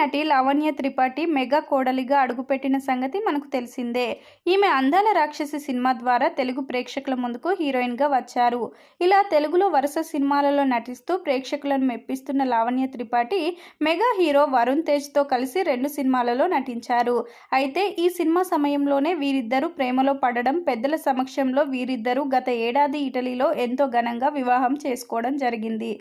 నటి లావణ్య త్రిపాఠి మెగా కోడలిగా అడుగుపెట్టిన సంగతి మనకు తెలిసిందే. ఈమె అందాల రాక్షసి సినిమా ద్వారా తెలుగు ప్రేక్షకుల ముందుకు హీరోయిన్గా వచ్చారు. ఇలా తెలుగులో వరుస సినిమాలలో నటిస్తూ ప్రేక్షకులను మెప్పిస్తున్న లావణ్య త్రిపాఠి మెగా హీరో వరుణ్ తేజ్తో కలిసి 2 సినిమాలలో నటించారు. అయితే ఈ సినిమా సమయంలోనే వీరిద్దరూ ప్రేమలో పడడం, పెద్దల సమక్షంలో వీరిద్దరూ గత ఏడాది ఇటలీలో ఎంతో ఘనంగా వివాహం చేసుకోవడం జరిగింది.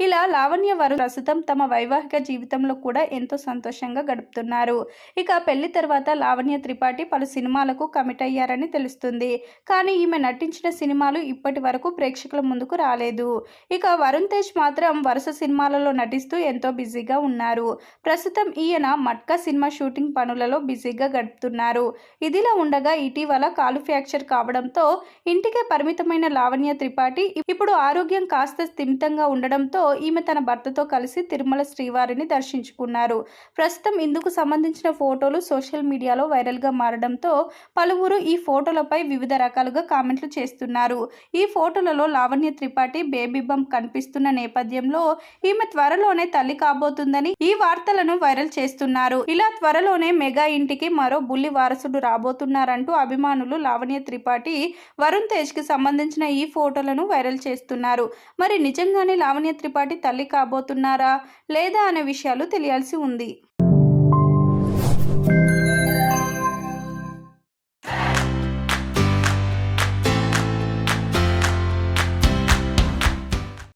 ఇలా లావణ్య వరుణ్ ప్రస్తుతం తమ వైవాహిక జీవితంలో కూడా ఎంతో సంతోషంగా గడుపుతున్నారు. ఇక పెళ్లి తర్వాత లావణ్య త్రిపాఠి పలు సినిమాలకు కమిట్ అయ్యారని తెలుస్తుంది. కానీ ఈమె నటించిన సినిమాలు ఇప్పటి వరకు ప్రేక్షకుల ముందుకు రాలేదు. ఇక వరుణ్ తేజ్ మాత్రం వరుస సినిమాలలో నటిస్తూ ఎంతో బిజీగా ఉన్నారు. ప్రస్తుతం ఈయన మట్కా సినిమా షూటింగ్ పనులలో బిజీగా గడుపుతున్నారు. ఇదిలా ఉండగా ఇటీవల కాలు ఫ్రాక్చర్ కావడంతో ఇంటికే పరిమితమైన లావణ్య త్రిపాఠి ఇప్పుడు ఆరోగ్యం కాస్త స్థిమితంగా ఉండడంతో ఈమె తన భర్తతో కలిసి తిరుమల శ్రీవారిని దర్శించుకున్నారు. ప్రస్తుతం ఇందుకు సంబంధించిన ఫోటోలు సోషల్ మీడియాలో వైరల్గా మారడంతో పలువురు ఈ ఫోటోలపై వివిధ రకాలుగా కామెంట్లు చేస్తున్నారు. ఈ ఫోటోలలో లావణ్య త్రిపాఠి బేబీ బంప్ కనిపిస్తున్న నేపథ్యంలో ఈమె త్వరలోనే తల్లి కాబోతుందని ఈ వార్తలను వైరల్ చేస్తున్నారు. ఇలా త్వరలోనే మెగా ఇంటికి మరో బుల్లి వారసుడు రాబోతున్నారంటూ అభిమానులు లావణ్య త్రిపాఠి వరుణ్ తేజ్కి సంబంధించిన ఈ ఫోటోలను వైరల్ చేస్తున్నారు. మరి నిజంగానే లావణ్య త్రిపాఠి తల్లి కాబోతున్నారా లేదా అనే విషయాలు తెలియాల్సి ఉంది.